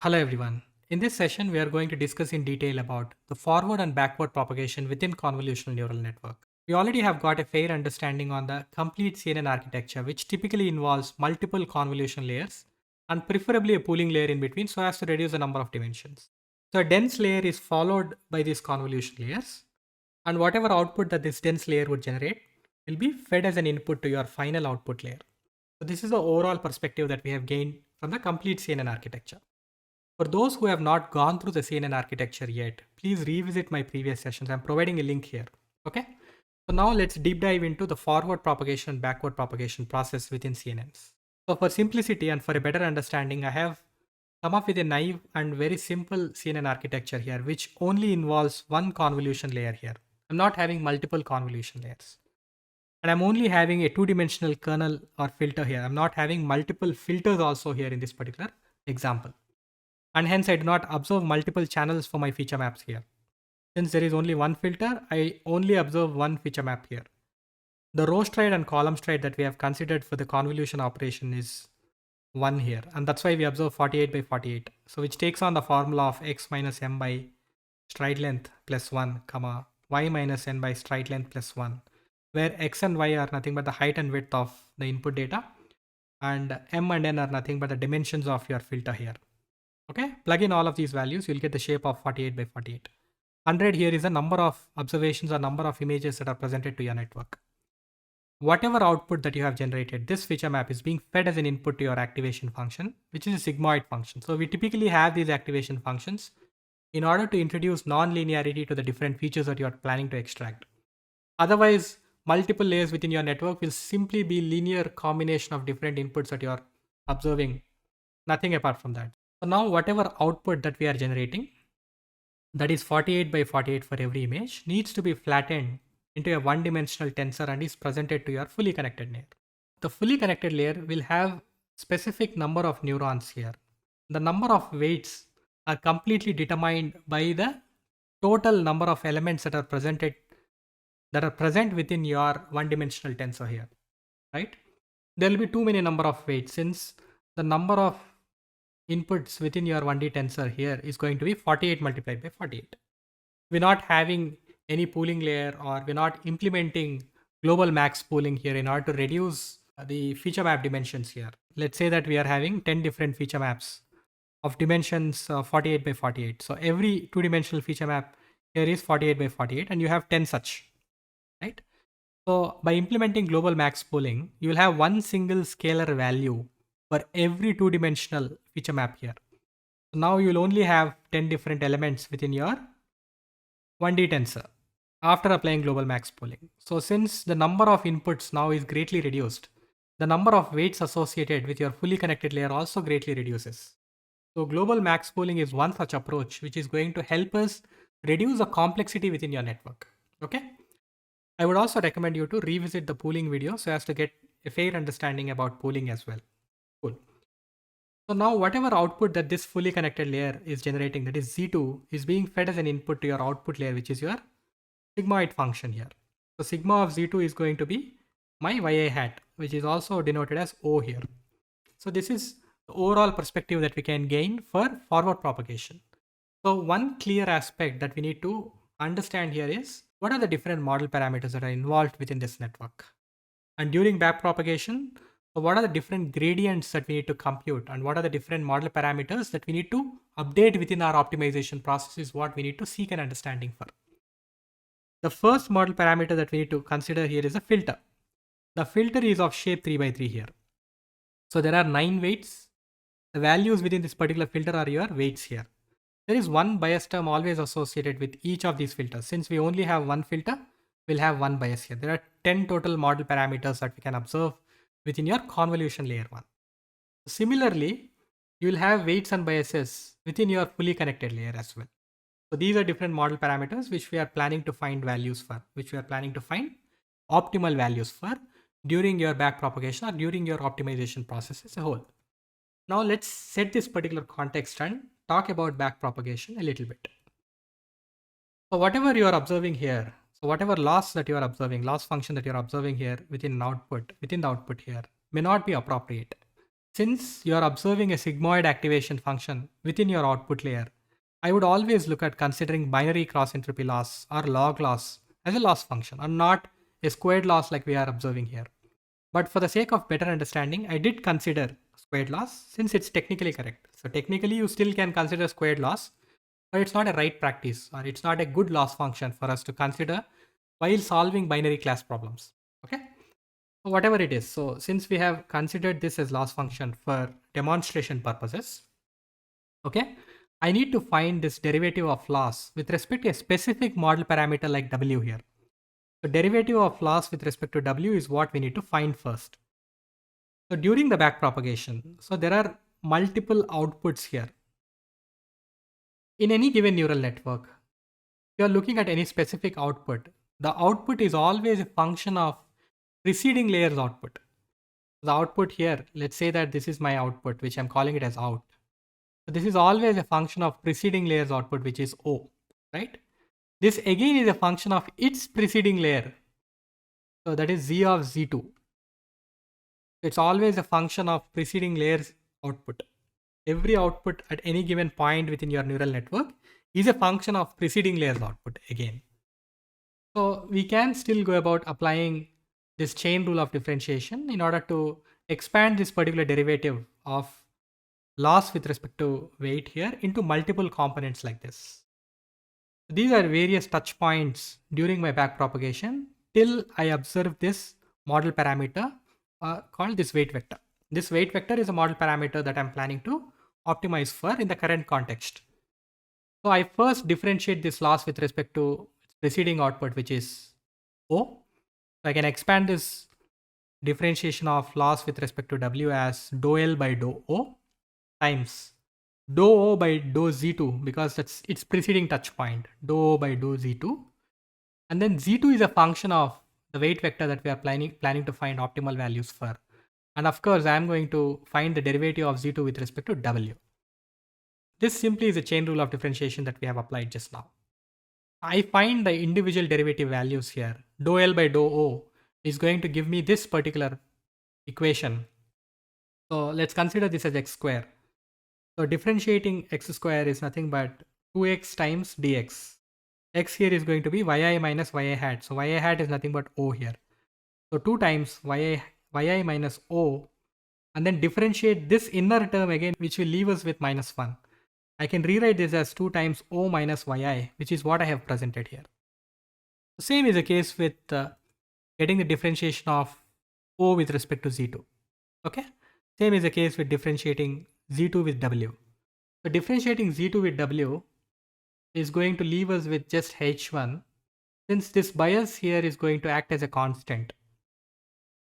Hello everyone. In this session, we are going to discuss in detail about the forward and backward propagation within convolutional neural network. We already have got a fair understanding on the complete CNN architecture, which typically involves multiple convolution layers and preferably a pooling layer in between so as to reduce the number of dimensions. So a dense layer is followed by these convolution layers, and whatever output that this dense layer would generate will be fed as an input to your final output layer. So this is the overall perspective that we have gained from the complete CNN architecture. For those who have not gone through the CNN architecture yet, please revisit my previous sessions. I'm providing a link here. Okay. So now let's deep dive into the forward propagation and backward propagation process within CNNs. So for simplicity and for a better understanding, I have come up with a naive and very simple CNN architecture here, which only involves one convolution layer here. I'm not having multiple convolution layers. And I'm only having a two-dimensional kernel or filter here. I'm not having multiple filters also here in this particular example. And hence I do not observe multiple channels for my feature maps here. Since there is only one filter, I only observe one feature map here. The row stride and column stride that we have considered for the convolution operation is 1 here, and that's why we observe 48 by 48. So which takes on the formula of x minus m by stride length plus 1, comma y minus n by stride length plus 1, where x and y are nothing but the height and width of the input data, and m and n are nothing but the dimensions of your filter here. Okay, plug in all of these values, you'll get the shape of 48 by 48. 100 here is the number of observations or number of images that are presented to your network. Whatever output that you have generated, this feature map is being fed as an input to your activation function, which is a sigmoid function. So we typically have these activation functions in order to introduce non-linearity to the different features that you are planning to extract. Otherwise, multiple layers within your network will simply be linear combination of different inputs that you are observing, nothing apart from that. So now whatever output that we are generating, that is 48 by 48 for every image, needs to be flattened into a one-dimensional tensor and is presented to your fully connected layer. The fully connected layer will have specific number of neurons here. The number of weights are completely determined by the total number of elements that are present within your one-dimensional tensor here, right? There will be too many number of weights since the number of inputs within your 1D tensor here is going to be 48 multiplied by 48. We're not having any pooling layer, or we're not implementing global max pooling here in order to reduce the feature map dimensions here. Let's say that we are having 10 different feature maps of dimensions 48 by 48. So every two-dimensional feature map here is 48 by 48 and you have 10 such, right? So by implementing global max pooling, you will have one single scalar value for every two-dimensional feature map here. So now you will only have 10 different elements within your 1D tensor after applying global max pooling. So since the number of inputs now is greatly reduced, the number of weights associated with your fully connected layer also greatly reduces. So global max pooling is one such approach which is going to help us reduce the complexity within your network. Okay. I would also recommend you to revisit the pooling video so as to get a fair understanding about pooling as well. Cool. So now whatever output that this fully connected layer is generating, that is Z2, is being fed as an input to your output layer, which is your sigmoid function here. So sigma of Z2 is going to be my YA hat, which is also denoted as O here. So this is the overall perspective that we can gain for forward propagation. So one clear aspect that we need to understand here is what are the different model parameters that are involved within this network. And during back propagation, so what are the different gradients that we need to compute, and what are the different model parameters that we need to update within our optimization process is what we need to seek an understanding for. The first model parameter that we need to consider here is a filter. The filter is of shape 3 by 3 here. So there are 9 weights. The values within this particular filter are your weights here. There is one bias term always associated with each of these filters. Since we only have one filter, we'll have one bias here. There are 10 total model parameters that we can observe within your convolution layer 1. Similarly, you will have weights and biases within your fully connected layer as well. So these are different model parameters which we are planning to find values for, which we are planning to find optimal values for during your back propagation or during your optimization process as a whole. Now let's set this particular context and talk about back propagation a little bit. So whatever you are observing here, so whatever loss that you are observing, loss function that you are observing here within the output here may not be appropriate. Since you are observing a sigmoid activation function within your output layer, I would always look at considering binary cross entropy loss or log loss as a loss function and not a squared loss like we are observing here. But for the sake of better understanding, I did consider squared loss since it's technically correct. So technically you still can consider squared loss, but it's not a right practice or it's not a good loss function for us to consider while solving binary class problems. Okay. So whatever it is. So since we have considered this as loss function for demonstration purposes, okay, I need to find this derivative of loss with respect to a specific model parameter like W here. So derivative of loss with respect to W is what we need to find first. So during the back propagation, so there are multiple outputs here. In any given neural network, if you are looking at any specific output, the output is always a function of preceding layer's output. The output here, let's say that this is my output, which I'm calling it as out. So this is always a function of preceding layer's output, which is O, right? This again is a function of its preceding layer. So that is Z of Z2. It's always a function of preceding layer's output. Every output at any given point within your neural network is a function of preceding layer's output again. So we can still go about applying this chain rule of differentiation in order to expand this particular derivative of loss with respect to weight here into multiple components like this. These are various touch points during my back propagation till I observe this model parameter called this weight vector. This weight vector is a model parameter that I'm planning to optimize for in the current context. So I first differentiate this loss with respect to preceding output, which is O. So I can expand this differentiation of loss with respect to W as dou L by dou O times dou O by dou Z2 because that's its preceding touch point, dou O by dou Z2. And then Z2 is a function of the weight vector that we are planning to find optimal values for. And of course, I am going to find the derivative of Z2 with respect to W. This simply is a chain rule of differentiation that we have applied just now. I find the individual derivative values here. Dou L by dou O is going to give me this particular equation. So let's consider this as x square. So differentiating x square is nothing but 2x times dx. X here is going to be yi minus yi hat. So yi hat is nothing but O here. So 2 times yi minus O, and then differentiate this inner term again, which will leave us with minus 1. I can rewrite this as 2 times O minus yi, which is what I have presented here. The same is the case with getting the differentiation of O with respect to Z2. Okay. Same is the case with differentiating Z2 with W. So differentiating Z2 with W is going to leave us with just H1, since this bias here is going to act as a constant.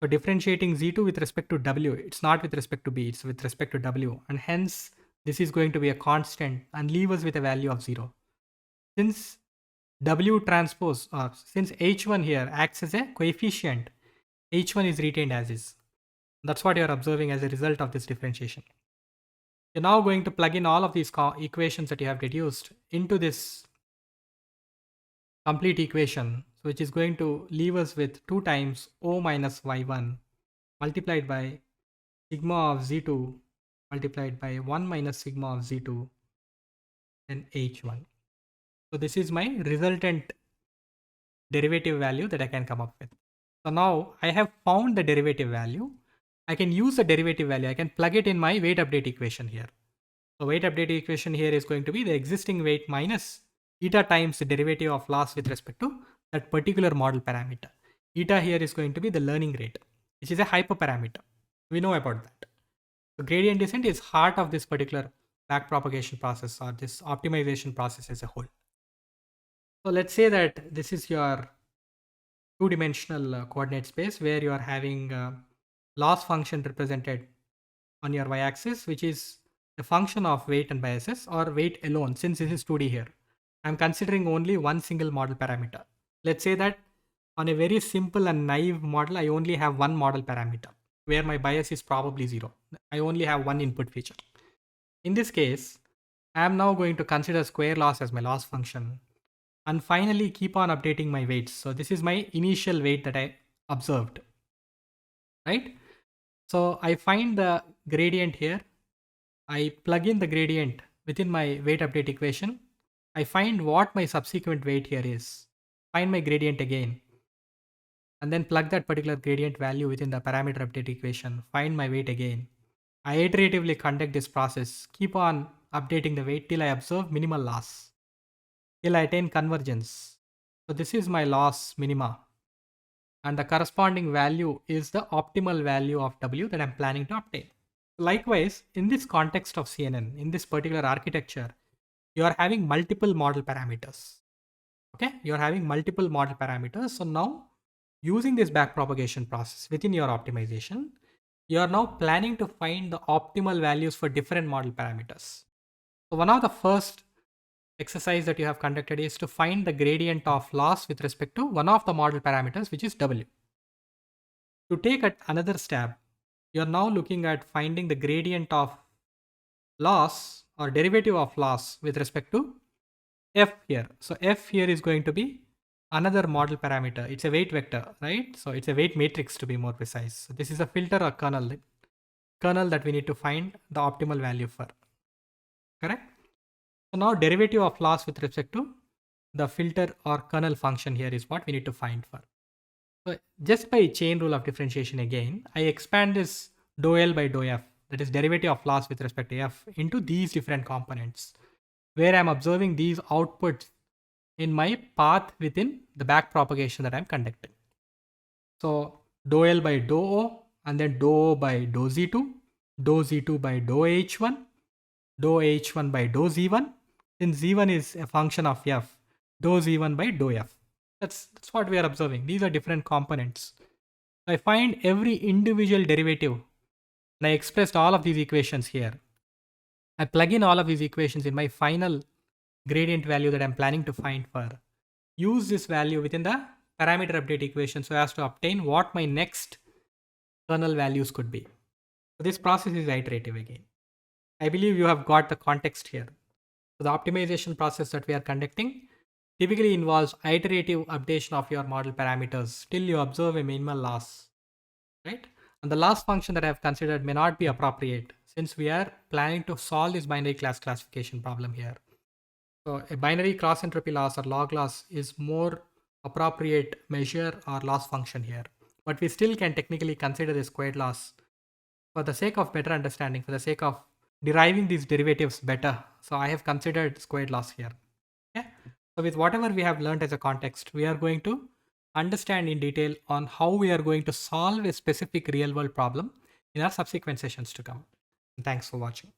So differentiating Z2 with respect to W, it's not with respect to B, it's with respect to W, and hence this is going to be a constant and leave us with a value of 0. Since W transpose, or since H1 here acts as a coefficient, H1 is retained as is. That's what you're observing as a result of this differentiation. You're now going to plug in all of these equations that you have deduced into this complete equation, which is going to leave us with 2 times O minus y1 multiplied by sigma of z2 multiplied by 1 minus sigma of z2 and h1. So this is my resultant derivative value that I can come up with. So now I have found the derivative value. I can use the derivative value. I can plug it in my weight update equation here. So weight update equation here is going to be the existing weight minus eta times the derivative of loss with respect to that particular model parameter. Eta here is going to be the learning rate, which is a hyperparameter. We know about that. So gradient descent is heart of this particular back propagation process or this optimization process as a whole. So let's say that this is your two-dimensional coordinate space where you are having loss function represented on your y-axis, which is a function of weight and biases, or weight alone. Since this is 2D here, I'm considering only one single model parameter. Let's say that on a very simple and naive model, I only have one model parameter where my bias is probably 0. I only have one input feature. In this case, I am now going to consider square loss as my loss function and finally keep on updating my weights. So this is my initial weight that I observed, right? So I find the gradient here. I plug in the gradient within my weight update equation. I find what my subsequent weight here is. Find my gradient again. And then plug that particular gradient value within the parameter update equation. Find my weight again. I iteratively conduct this process. Keep on updating the weight till I observe minimal loss. Till I attain convergence. So this is my loss minima. And the corresponding value is the optimal value of W that I'm planning to obtain. Likewise, in this context of CNN, in this particular architecture, you are having multiple model parameters. Okay, you're having multiple model parameters. So now, using this backpropagation process within your optimization, you are now planning to find the optimal values for different model parameters. So one of the first exercise that you have conducted is to find the gradient of loss with respect to one of the model parameters, which is W. To take another step, you're now looking at finding the gradient of loss or derivative of loss with respect to f here. So f here is going to be another model parameter. It's a weight vector, right? So it's a weight matrix to be more precise. So this is a filter or kernel that we need to find the optimal value for. Correct? So now derivative of loss with respect to the filter or kernel function here is what we need to find for. So just by chain rule of differentiation again, I expand this dou L by dou F, that is derivative of loss with respect to F, into these different components, where I'm observing these outputs in my path within the back propagation that I'm conducting. So dou L by dou O, and then dou O by dou Z2, dou Z2 by dou H1, dou H1 by dou Z1. Since Z1 is a function of F, dou Z1 by dou F. That's what we are observing. These are different components. I find every individual derivative and I expressed all of these equations here. I plug in all of these equations in my final gradient value that I'm planning to find for. Use this value within the parameter update equation so as to obtain what my next kernel values could be. So this process is iterative again. I believe you have got the context here. So the optimization process that we are conducting typically involves iterative updation of your model parameters till you observe a minimal loss, right? And the last function that I have considered may not be appropriate since we are planning to solve this binary class classification problem here. So a binary cross entropy loss or log loss is more appropriate measure or loss function here. But we still can technically consider the squared loss for the sake of better understanding, for the sake of deriving these derivatives better. So I have considered squared loss here. Okay. So with whatever we have learned as a context, we are going to understand in detail on how we are going to solve a specific real world problem in our subsequent sessions to come. Thanks for watching.